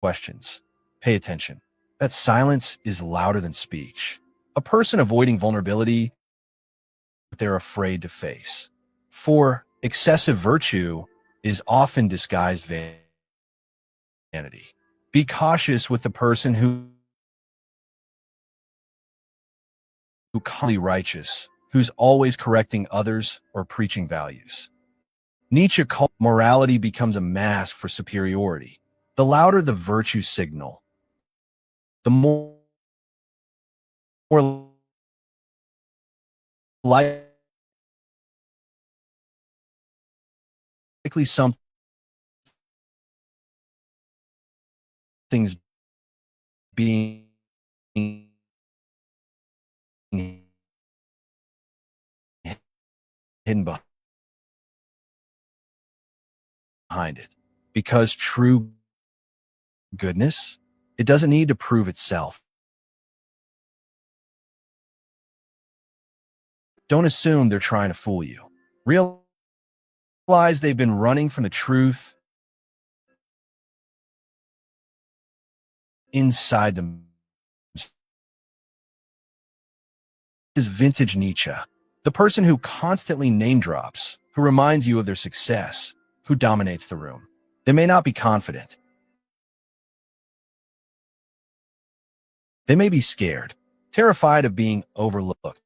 questions. Pay attention. That silence is louder than speech. A person avoiding vulnerability that they're afraid to face. 4. Excessive virtue is often disguised vanity. Be cautious with the person who calmly righteous, who's always correcting others or preaching values. Nietzsche called morality becomes a mask for superiority. The louder the virtue signal, the more likely something's being hidden behind it. Because true goodness, it doesn't need to prove itself. Don't assume they're trying to fool you. Realize they've been running from the truth inside them. Is vintage Nietzsche, the person who constantly name drops, who reminds you of their success, who dominates the room. They may not be confident. They may be scared, terrified of being overlooked.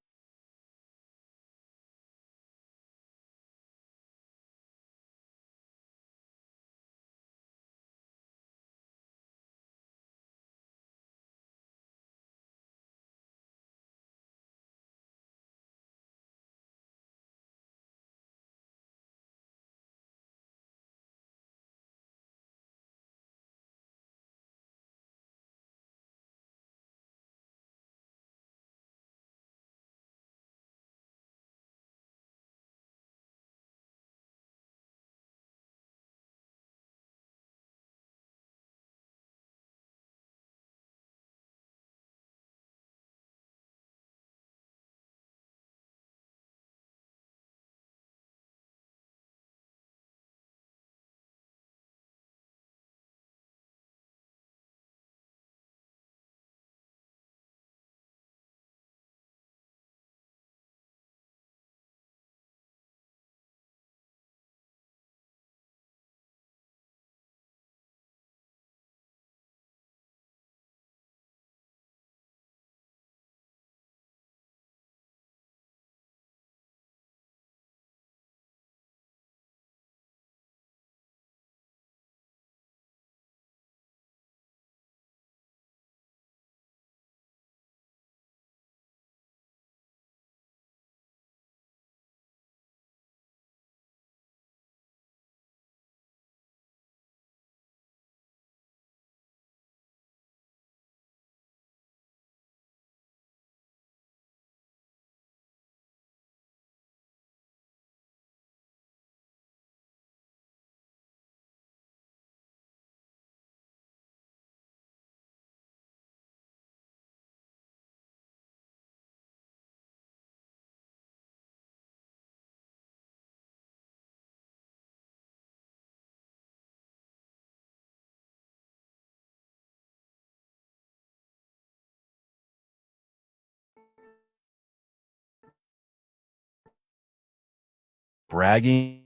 Bragging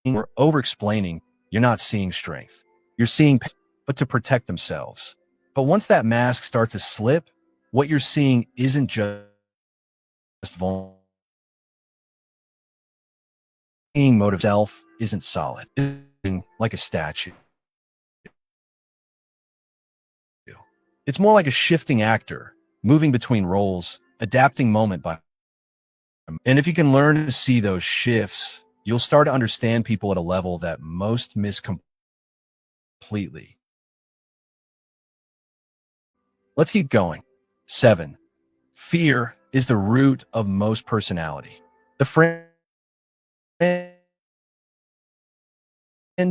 or over-explaining, you're not seeing strength. You're seeing but to protect themselves. But once that mask starts to slip, what you're seeing isn't just vulnerable. Motive self isn't solid. It's like a statue. It's more like a shifting actor, moving between roles, adapting moment by moment. And if you can learn to see those shifts, you'll start to understand people at a level that most miss completely. Let's keep going. 7. Fear is the root of most personality. The friend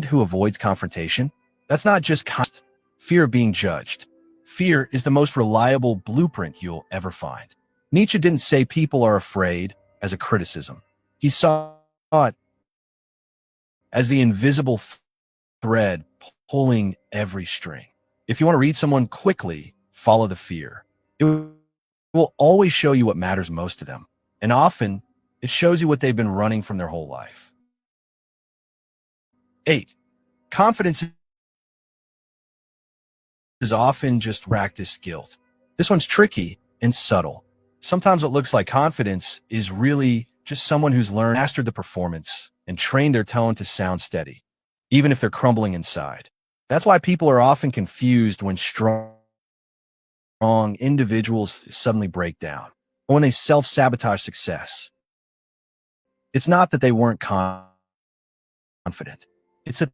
who avoids confrontation, that's not just fear of being judged. Fear is the most reliable blueprint you'll ever find. Nietzsche didn't say people are afraid as a criticism. He saw it as the invisible thread pulling every string. If you want to read someone quickly, follow the fear. It will always show you what matters most to them. And often, it shows you what they've been running from their whole life. 8. Confidence is often just practiced guilt. This one's tricky and subtle. Sometimes what looks like confidence is really just someone who's learned, mastered the performance, and trained their tone to sound steady, even if they're crumbling inside. That's why people are often confused when strong individuals suddenly break down, or when they self-sabotage success. It's not that they weren't confident. It's that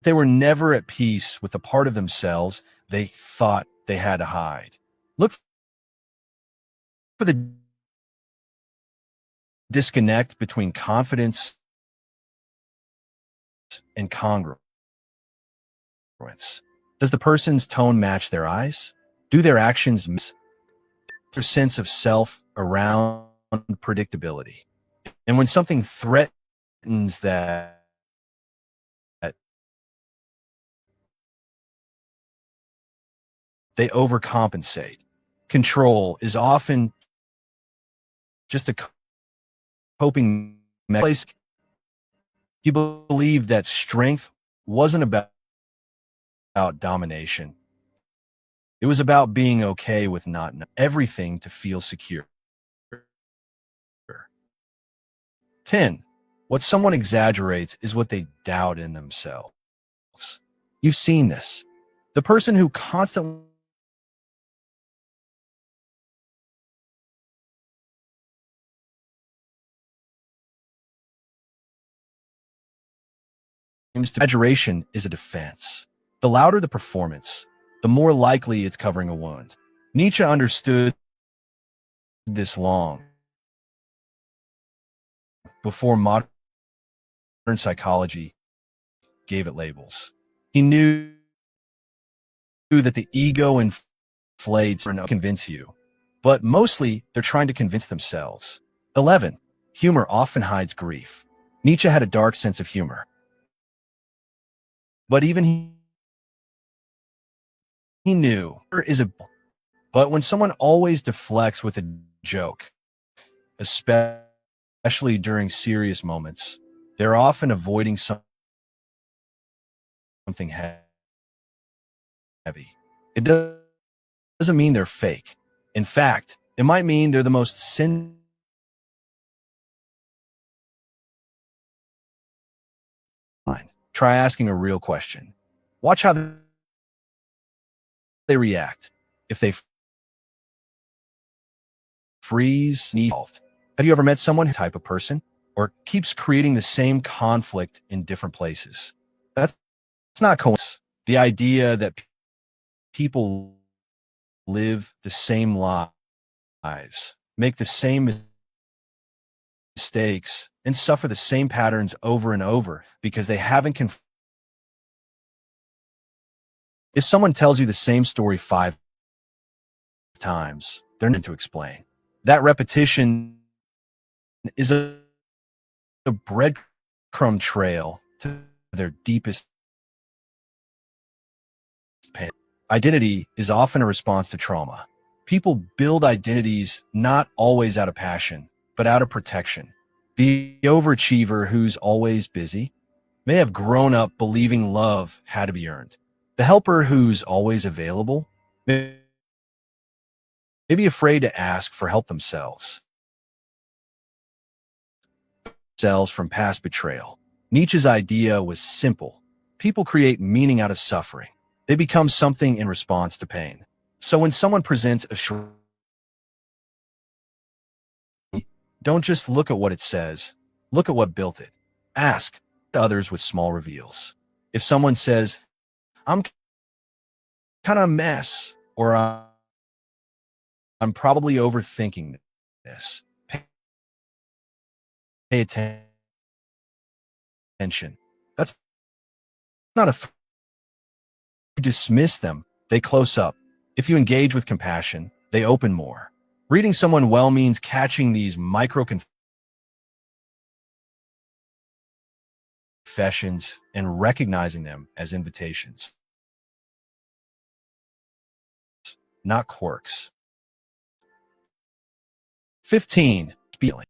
they were never at peace with the part of themselves they thought they had to hide. Look for the disconnect between confidence and congruence. Does the person's tone match their eyes? Do their actions match their sense of self around predictability? And when something threatens that, they overcompensate. Control is often just a coping mechanism. You believe that strength wasn't about domination. It was about being okay with not knowing everything to feel secure. 10. What someone exaggerates is what they doubt in themselves. You've seen this. The person who constantly exaggeration is a defense. The louder the performance, the more likely it's covering a wound. Nietzsche understood this long before modern psychology gave it labels. He knew that the ego inflates and convince you, but mostly they're trying to convince themselves. 11. Humor often hides grief. Nietzsche had a dark sense of humor, but even he knew there is a. But when someone always deflects with a joke, especially during serious moments, they're often avoiding something heavy. It doesn't mean they're fake. In fact, it might mean they're the most fine. Try asking a real question. Watch how they react. If they freeze, sneeze. Have you ever met someone type of person or keeps creating the same conflict in different places? That's not coincidence. The idea that people live the same lives, make the same mistakes, and suffer the same patterns over and over because they haven't if someone tells you the same story 5 times, they're not to explain. That repetition is a breadcrumb trail to their deepest pain. Identity is often a response to trauma. People build identities not always out of passion, but out of protection. The overachiever who's always busy may have grown up believing love had to be earned. The helper who's always available may be afraid to ask for help themselves. Cells from past betrayal. Nietzsche's idea was simple. People create meaning out of suffering. They become something in response to pain. So when someone presents a don't just look at what it says, look at what built it. Ask others with small reveals. If someone says, I'm kind of a mess, or I'm probably overthinking this, pay attention. That's not a you dismiss them, they close up. If you engage with compassion, they open more. Reading someone well means catching these micro confessions and recognizing them as invitations, not quirks. 15. Feeling.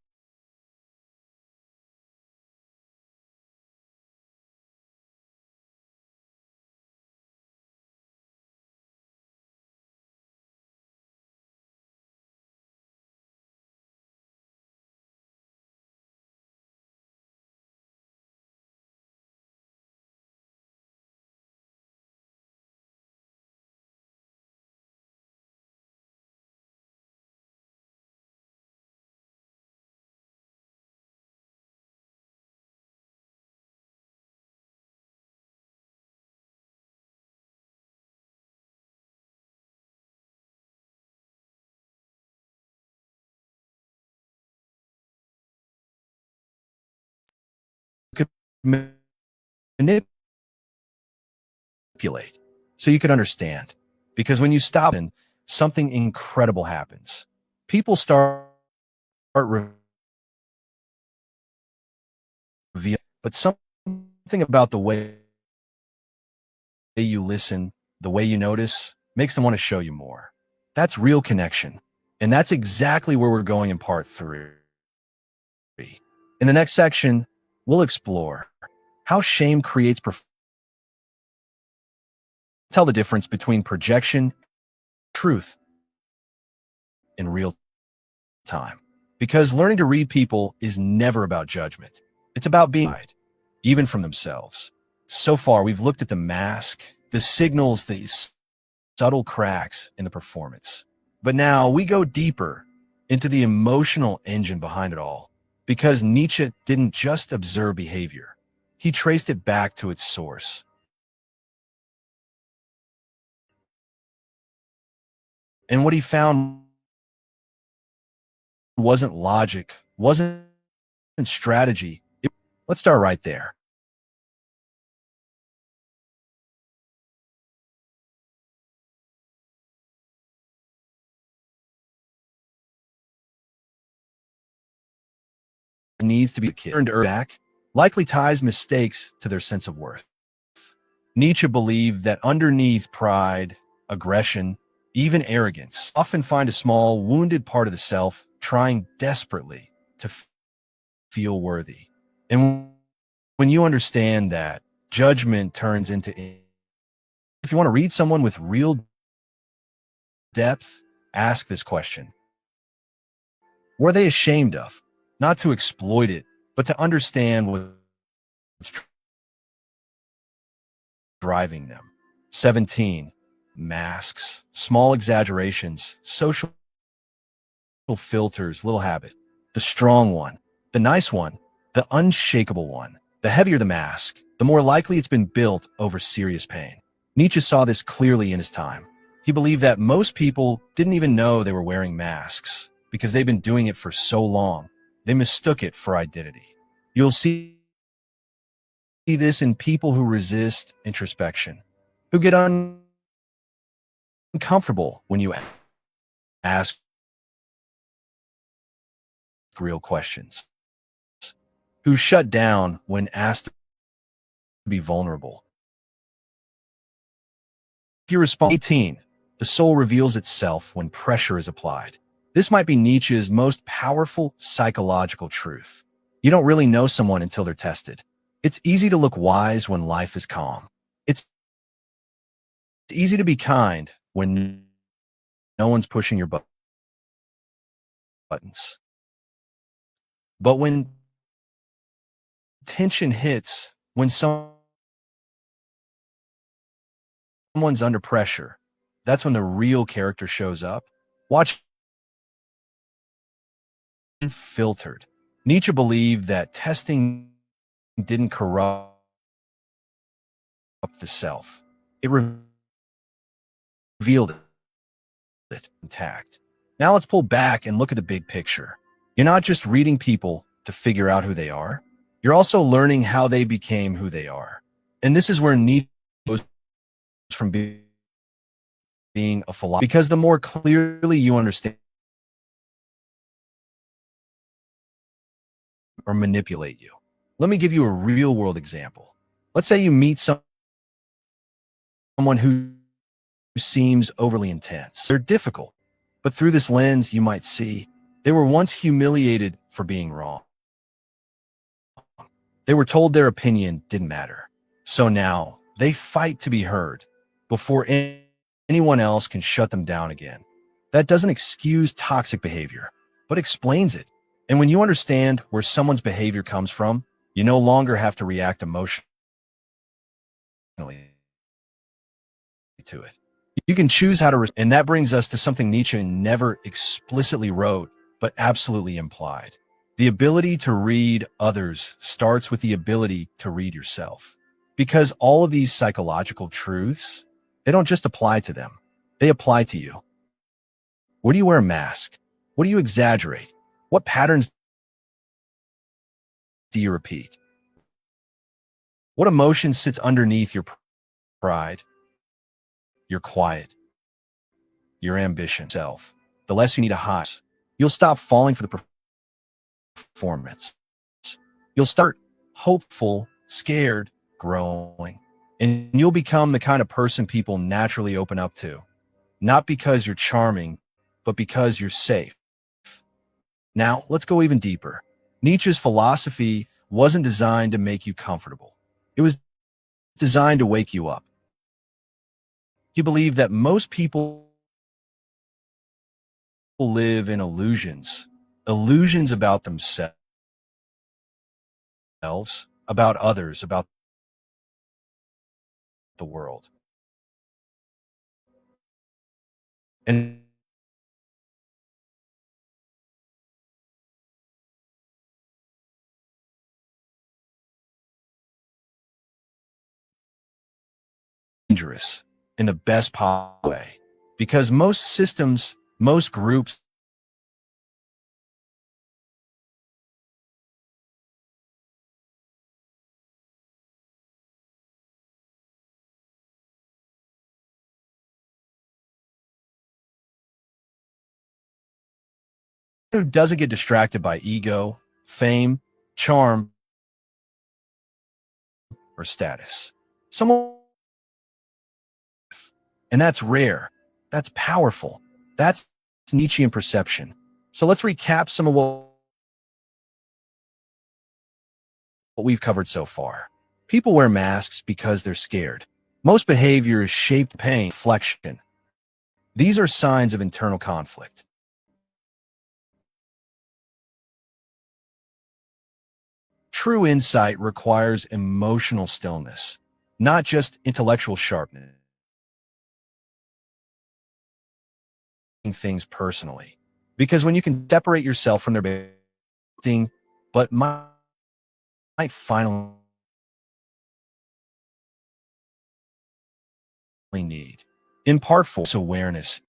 Could manipulate so you could understand. Because when you stop and something incredible happens, people start revealing, but something about the way you listen, the way you notice, makes them want to show you more. That's real connection. And that's exactly where we're going in part 3. In the next section, we'll explore how shame creates tell the difference between projection, truth in real time. Because learning to read people is never about judgment. It's about being right, even from themselves. So far, we've looked at the mask, the signals, these subtle cracks in the performance. But now we go deeper into the emotional engine behind it all. Because Nietzsche didn't just observe behavior, he traced it back to its source. And what he found wasn't logic, wasn't strategy. Let's start right there. Needs to be turned back, likely ties mistakes to their sense of worth. Nietzsche believed that underneath pride, aggression, even arrogance, often find a small, wounded part of the self trying desperately to feel worthy. And when you understand that, judgment turns into. If you want to read someone with real depth, ask this question: were they ashamed of? Not to exploit it, but to understand what's driving them. 17. Masks, small exaggerations, social filters, little habit. The strong one, the nice one, the unshakable one. The heavier the mask, the more likely it's been built over serious pain. Nietzsche saw this clearly in his time. He believed that most people didn't even know they were wearing masks because they've been doing it for so long. They mistook it for identity. You'll see this in people who resist introspection, who get uncomfortable when you ask real questions, who shut down when asked to be vulnerable. He responds. 18. The soul reveals itself when pressure is applied. This might be Nietzsche's most powerful psychological truth. You don't really know someone until they're tested. It's easy to look wise when life is calm. It's easy to be kind when no one's pushing your buttons. But when tension hits, when someone's under pressure, that's when the real character shows up. Watch Filtered. Nietzsche believed that testing didn't corrupt the self. It revealed it intact. Now let's pull back and look at the big picture. You're not just reading people to figure out who they are. You're also learning how they became who they are. And this is where Nietzsche goes from being a philosopher. Because the more clearly you understand or manipulate you. Let me give you a real world example. Let's say you meet someone who seems overly intense. They're difficult, but through this lens, you might see they were once humiliated for being wrong. They were told their opinion didn't matter. So now they fight to be heard before anyone else can shut them down again. That doesn't excuse toxic behavior, but explains it. And when you understand where someone's behavior comes from, you no longer have to react emotionally to it. You can choose how to, and that brings us to something Nietzsche never explicitly wrote, but absolutely implied. The ability to read others starts with the ability to read yourself. Because all of these psychological truths, they don't just apply to them, they apply to you. Where do you wear a mask? What do you exaggerate? What patterns do you repeat? What emotion sits underneath your pride, your quiet, your ambition self? The less you need to hide, you'll stop falling for the performance. You'll start hopeful, scared, growing, and you'll become the kind of person people naturally open up to, not because you're charming, but because you're safe. Now, let's go even deeper. Nietzsche's philosophy wasn't designed to make you comfortable. It was designed to wake you up. He believed that most people live in illusions, illusions about themselves, about others, about the world. And dangerous in the best possible way. Because most systems, most groups who doesn't get distracted by ego, fame, charm, or status. Someone, and that's rare. That's powerful. That's Nietzschean perception. So let's recap some of what we've covered so far. People wear masks because they're scared. Most behavior is shaped pain, flexion. These are signs of internal conflict. True insight requires emotional stillness, not just intellectual sharpness. Things personally. Because when you can separate yourself from their behavior, but might finally need. In part 4, awareness.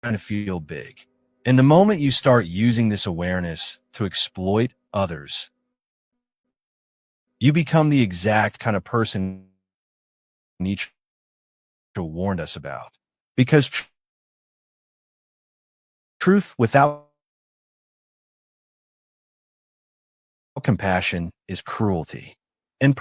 Trying to feel big. And the moment you start using this awareness to exploit others, you become the exact kind of person Nietzsche warned us about. Because truth without compassion is cruelty. And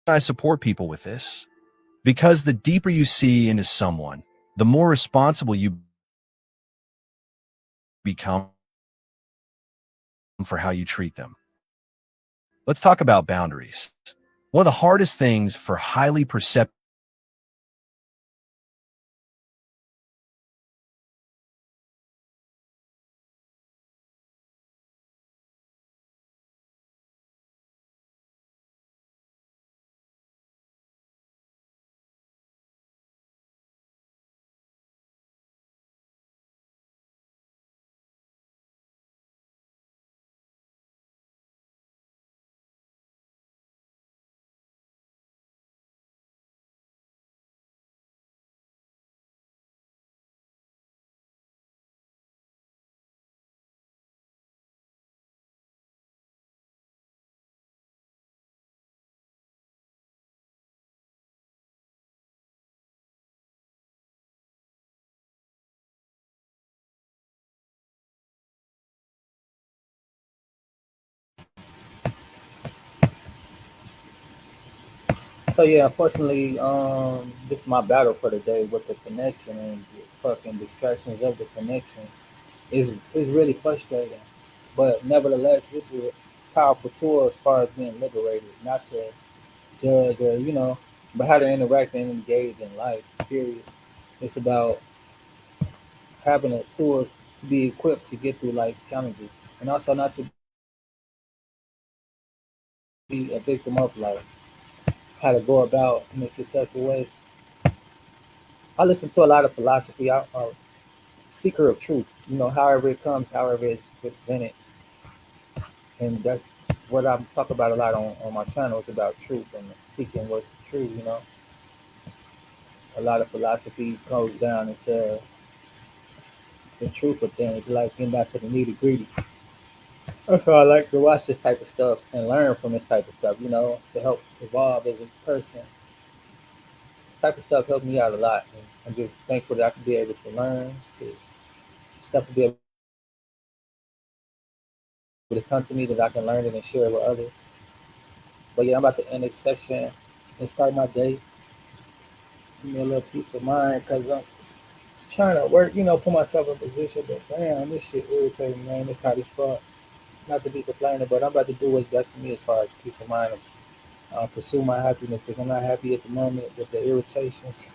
I support people with this because the deeper you see into someone, the more responsible you become for how you treat them. Let's talk about boundaries. One of the hardest things for highly perceptive So yeah, unfortunately, this is my battle for the day with the connection and the fucking distractions of the connection is really frustrating. But nevertheless, this is a powerful tool as far as being liberated, not to judge or but how to interact and engage in life. Period. It's about having the tools to be equipped to get through life's challenges, and also not to be a victim of life. How to go about in a successful way. I listen to a lot of philosophy. I'm a seeker of truth. However it comes, however it's presented, and that's what I'm talking about a lot on my channel. It's about truth and seeking what's true. A lot of philosophy goes down into the truth of things. It likes getting down to the nitty gritty. That's why I like to watch this type of stuff and learn from this type of stuff. To help evolve as a person. This type of stuff helped me out a lot. And I'm just thankful that I can be able to learn to stuff to be able to come to me that I can learn it and share it with others. But yeah, I'm about to end this session and start my day. Give me a little peace of mind because I'm trying to work, put myself in a position. But damn, this shit irritating, man. This how they fuck. Not to be complaining, but I'm about to do what's best for me as far as peace of mind and pursue my happiness because I'm not happy at the moment with the irritations.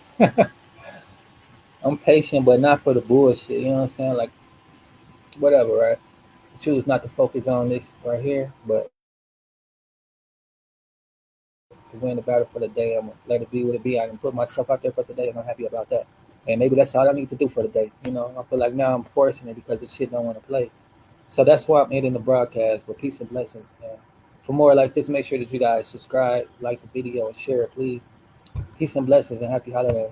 I'm patient, but not for the bullshit. You know what I'm saying? Like, whatever, right? Choose not to focus on this right here, but to win the battle for the day, I'm gonna let it be what it be. I can put myself out there for today, and I'm happy about that. And maybe that's all I need to do for the day. I feel like now I'm forcing it because the shit don't want to play. So that's why I'm ending the broadcast with peace and blessings. And for more like this, make sure that you guys subscribe, like the video, and share it, please. Peace and blessings, and happy holidays.